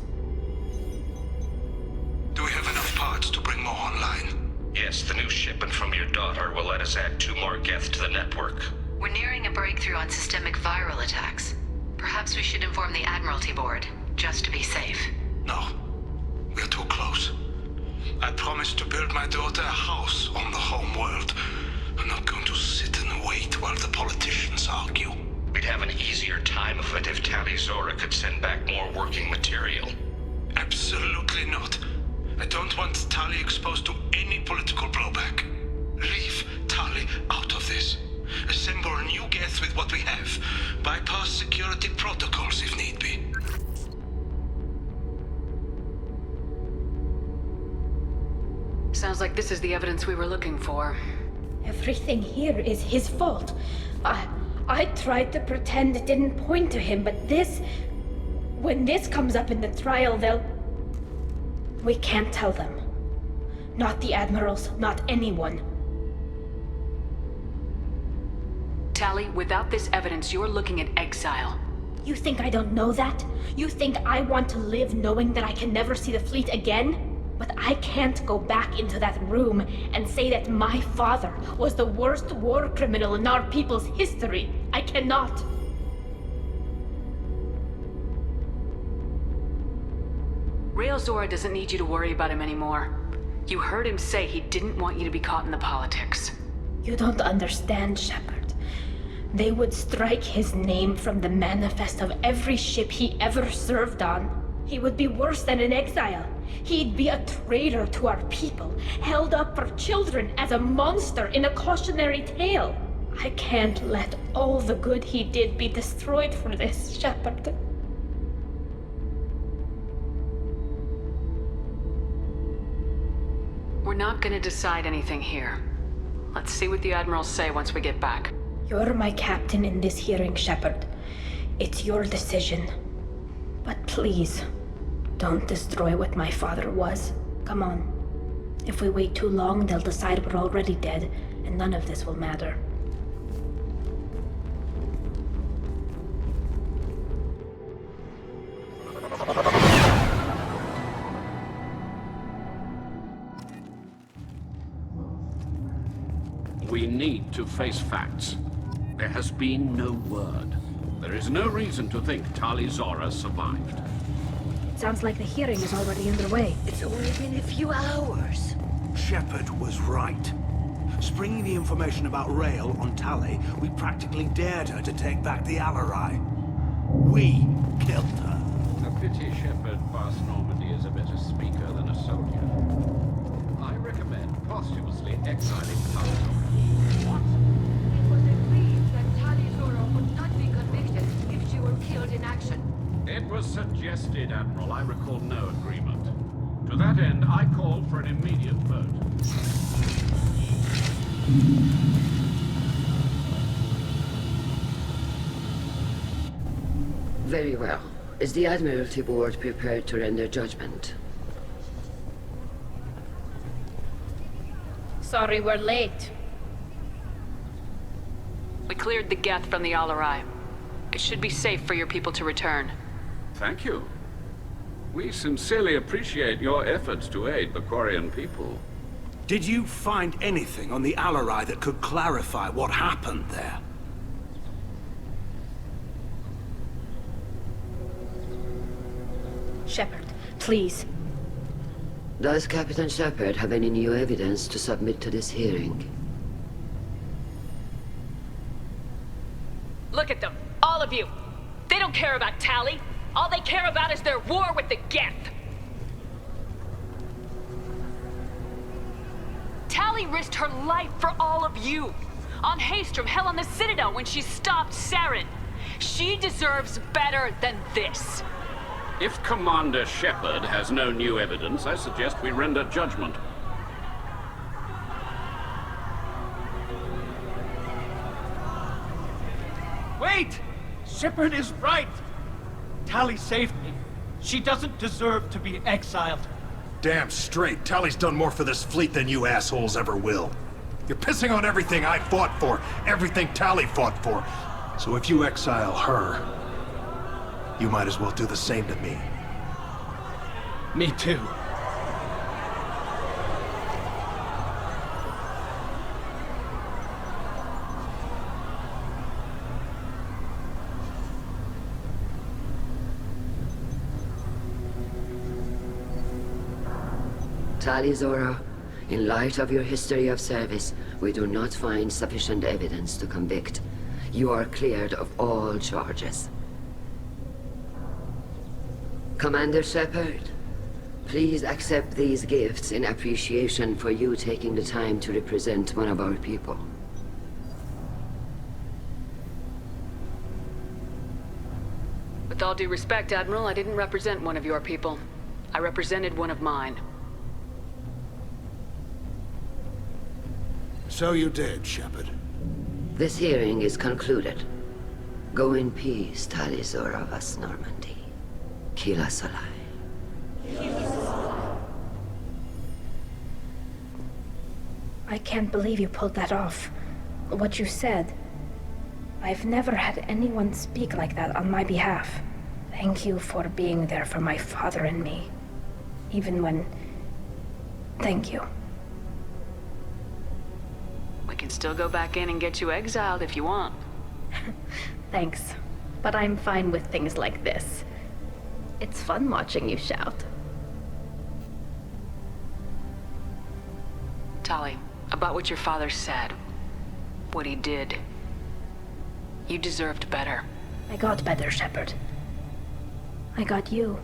Do we have enough parts to bring more online? Yes, the new shipment from your daughter will let us add 2 more Geth to the network. We're nearing a breakthrough on systemic viral attacks. Perhaps we should inform the Admiralty Board, just to be safe. No. We're too close. I promised to build my daughter a house on the home world. I'm not going to sit and wait while the politicians argue. We'd have an easier time of it if Tali Zora could send back more working material. Absolutely not. I don't want Tali exposed to any political blowback. Leave Tali out of this. Assemble a new Geth with what we have. Bypass security protocols if need be. Sounds like this is the evidence we were looking for. Everything here is his fault. I tried to pretend it didn't point to him, but when this comes up in the trial, we can't tell them. Not the admirals, not anyone. Tali, without this evidence, you're looking at exile. You think I don't know that? You think I want to live knowing that I can never see the fleet again? But I can't go back into that room and say that my father was the worst war criminal in our people's history. I cannot. Rael Zora doesn't need you to worry about him anymore. You heard him say he didn't want you to be caught in the politics. You don't understand, Shepard. They would strike his name from the manifest of every ship he ever served on. He would be worse than an exile. He'd be a traitor to our people, held up for children as a monster in a cautionary tale. I can't let all the good he did be destroyed for this, Shepard. We're not gonna decide anything here. Let's see what the admirals say once we get back. You're my captain in this hearing, Shepard. It's your decision. But please, don't destroy what my father was. Come on. If we wait too long, they'll decide we're already dead, and none of this will matter. We need to face facts. There has been no word. There is no reason to think Tali Zora survived. Sounds like the hearing is already underway. It's only been a few hours. Shepard was right. Springing the information about Rael on Tali, we practically dared her to take back the Alarai. We killed her. A pity Shepard past Normandy is a better speaker than a soldier. I recommend posthumously exiling Tali. What? It was agreed that Tali Zora would not be convicted if she were killed in action. It was suggested, Admiral. I recall no agreement. To that end, I call for an immediate vote. Very well. Is the Admiralty Board prepared to render judgment? Sorry we're late. We cleared the Geth from the Alarai. It should be safe for your people to return. Thank you. We sincerely appreciate your efforts to aid the Quarian people. Did you find anything on the Alarai that could clarify what happened there? Shepard, please. Does Captain Shepard have any new evidence to submit to this hearing? Look at them, all of you. They don't care about Tali. All they care about is their war with the Geth. Tali risked her life for all of you. On Haystrom, hell, on the Citadel when she stopped Saren. She deserves better than this. If Commander Shepard has no new evidence, I suggest we render judgment. Wait! Shepard is right! Tali saved me. She doesn't deserve to be exiled. Damn straight. Tali's done more for this fleet than you assholes ever will. You're pissing on everything I fought for, everything Tali fought for. So if you exile her, you might as well do the same to me. Me too. Tali Zora, in light of your history of service, we do not find sufficient evidence to convict. You are cleared of all charges. Commander Shepard, please accept these gifts in appreciation for you taking the time to represent one of our people. With all due respect, Admiral, I didn't represent one of your people. I represented one of mine. So you did, Shepard. This hearing is concluded. Go in peace, Tali Zora Vas Normandy. Kila Solai. I can't believe you pulled that off. What you said. I've never had anyone speak like that on my behalf. Thank you for being there for my father and me. Even when... Thank you. We can still go back in and get you exiled if you want. Thanks. But I'm fine with things like this. It's fun watching you shout. Tali, about what your father said. What he did. You deserved better. I got better, Shepard. I got you.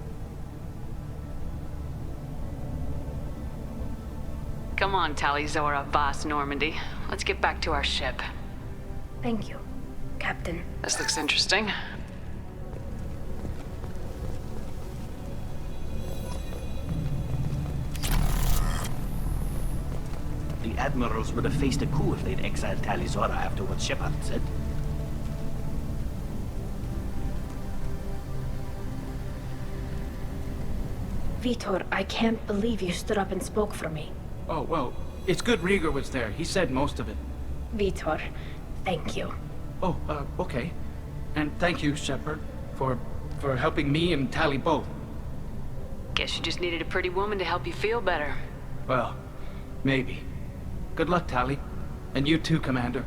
Come on, Tali Zora Vas Normandy. Let's get back to our ship. Thank you, Captain. This looks interesting. The admirals would have faced a coup if they'd exiled Tali Zora after what Shepard said. Vitor, I can't believe you stood up and spoke for me. Oh, well, it's good Rieger was there. He said most of it. Vitor, thank you. Oh, okay. And thank you, Shepard, for helping me and Tali both. Guess you just needed a pretty woman to help you feel better. Well, maybe. Good luck, Tali. And you too, Commander.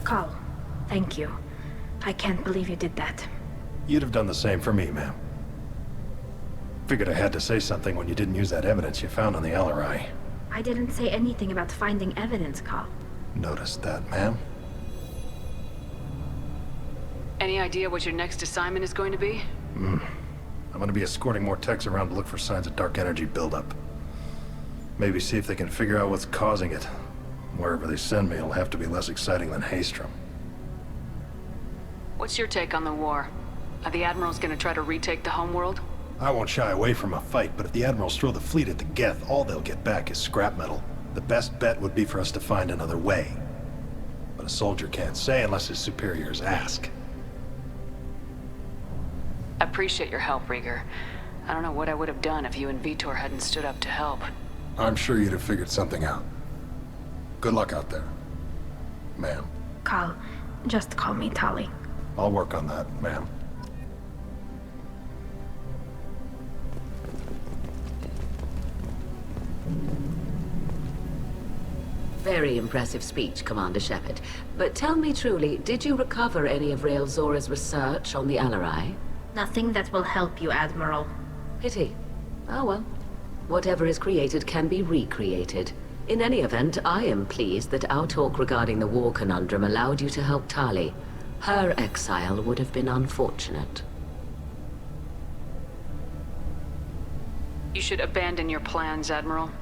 Carl, thank you. I can't believe you did that. You'd have done the same for me, ma'am. Figured I had to say something when you didn't use that evidence you found on the LRI. I didn't say anything about finding evidence, Carl. Noticed that, ma'am. Any idea what your next assignment is going to be? I'm gonna be escorting more techs around to look for signs of dark energy buildup. Maybe see if they can figure out what's causing it. Wherever they send me, it'll have to be less exciting than Haystrom. What's your take on the war? Are the admirals gonna try to retake the homeworld? I won't shy away from a fight, but if the admirals throw the fleet at the Geth, all they'll get back is scrap metal. The best bet would be for us to find another way. But a soldier can't say unless his superiors ask. I appreciate your help, Rieger. I don't know what I would have done if you and Vitor hadn't stood up to help. I'm sure you'd have figured something out. Good luck out there, ma'am. Carl, just call me Tali. I'll work on that, ma'am. Very impressive speech, Commander Shepard. But tell me truly, did you recover any of Rael Zora's research on the Alarai? Nothing that will help you, Admiral. Pity. Oh well. Whatever is created can be recreated. In any event, I am pleased that our talk regarding the war conundrum allowed you to help Tali. Her exile would have been unfortunate. You should abandon your plans, Admiral.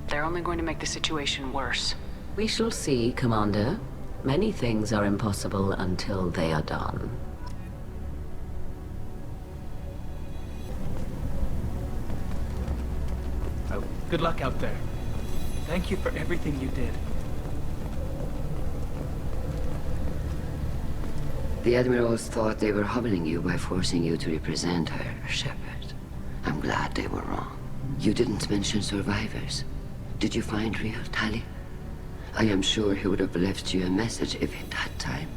They're only going to make the situation worse. We shall see, Commander. Many things are impossible until they are done. Oh, good luck out there. Thank you for everything you did. The Admirals thought they were humbling you by forcing you to represent her, Shepard. I'm glad they were wrong. You didn't mention survivors. Did you find real Tali? I am sure he would have left you a message if he'd had time.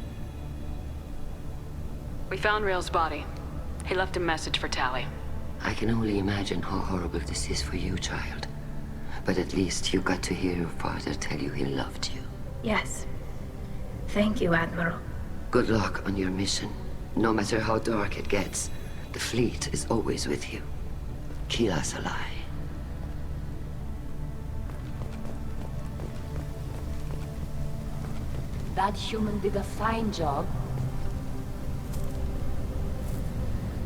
We found Rail's body. He left a message for Tali. I can only imagine how horrible this is for you, child. But at least you got to hear your father tell you he loved you. Yes. Thank you, Admiral. Good luck on your mission. No matter how dark it gets, the fleet is always with you. Keela Salai. That human did a fine job.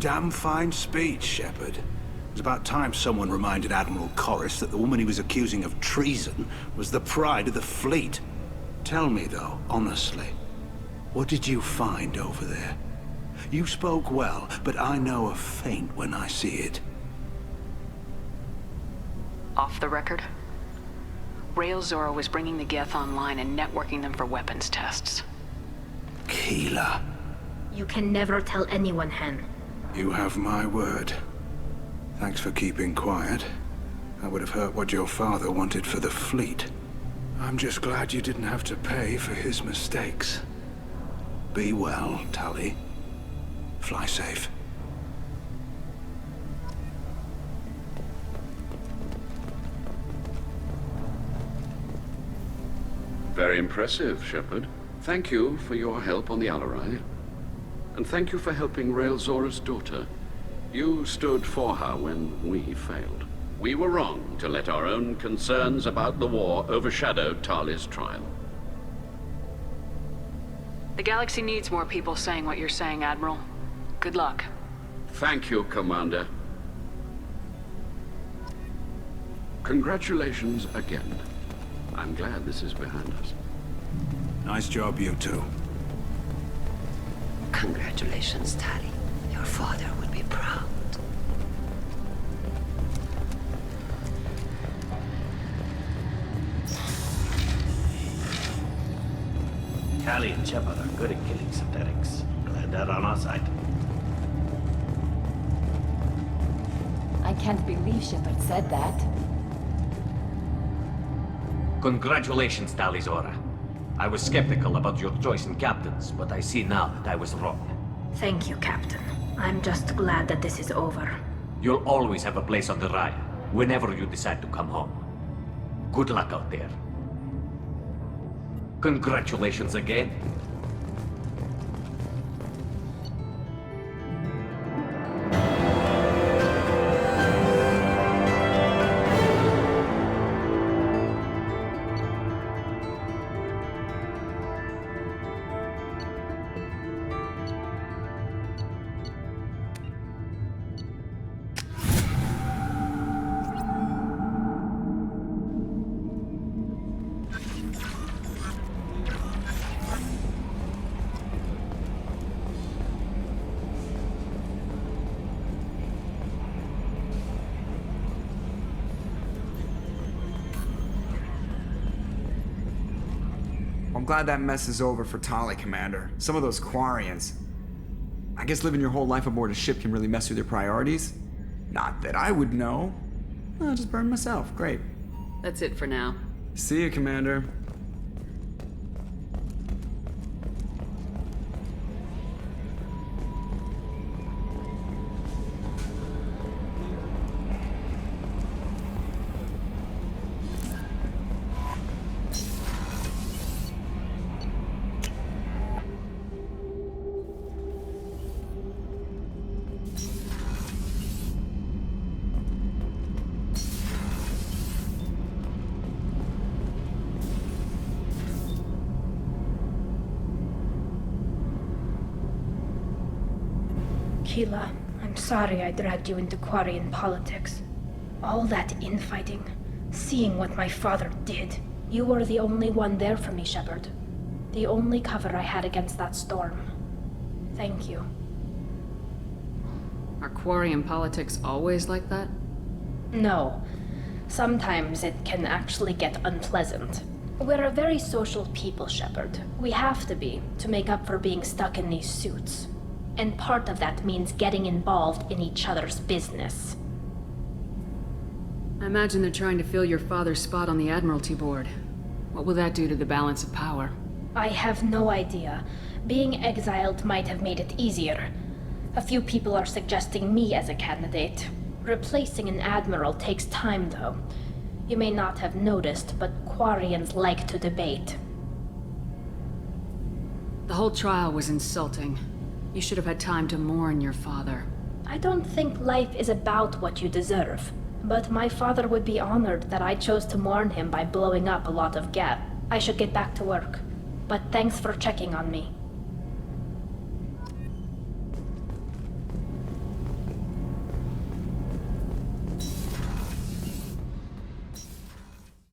Damn fine speech, Shepard. It was about time someone reminded Admiral Colonist that the woman he was accusing of treason was the pride of the fleet. Tell me, though, honestly, what did you find over there? You spoke well, but I know a feint when I see it. Off the record? Rail Zora was bringing the Geth online and networking them for weapons tests. Keela. You can never tell anyone, Hen. You have my word. Thanks for keeping quiet. I would have heard what your father wanted for the fleet. I'm just glad you didn't have to pay for his mistakes. Be well, Tali. Fly safe. Very impressive, Shepard. Thank you for your help on the Alarai. And thank you for helping Rail Zora's daughter. You stood for her when we failed. We were wrong to let our own concerns about the war overshadow Tali's trial. The galaxy needs more people saying what you're saying, Admiral. Good luck. Thank you, Commander. Congratulations again. I'm glad this is behind us. Nice job, you two. Congratulations, Tali. Your father would be proud. Tali and Shepard are good at killing synthetics. Glad they're on our side. I can't believe Shepard said that. Congratulations, Tali Zora. I was skeptical about your choice in captains, but I see now that I was wrong. Thank you, Captain. I'm just glad that this is over. You'll always have a place on the Raya, whenever you decide to come home. Good luck out there. Congratulations again. I'm glad that mess is over for Tali, Commander. Some of those Quarians. I guess living your whole life aboard a ship can really mess with your priorities. Not that I would know. I'll just burn myself. Great. That's it for now. See you, Commander. Keela, I'm sorry I dragged you into Quarian politics. All that infighting, seeing what my father did. You were the only one there for me, Shepard. The only cover I had against that storm. Thank you. Are Quarian politics always like that? No. Sometimes it can actually get unpleasant. We're a very social people, Shepard. We have to be, to make up for being stuck in these suits. And part of that means getting involved in each other's business. I imagine they're trying to fill your father's spot on the Admiralty Board. What will that do to the balance of power? I have no idea. Being exiled might have made it easier. A few people are suggesting me as a candidate. Replacing an admiral takes time, though. You may not have noticed, but Quarians like to debate. The whole trial was insulting. You should have had time to mourn your father. I don't think life is about what you deserve. But my father would be honored that I chose to mourn him by blowing up a lot of gas. I should get back to work. But thanks for checking on me.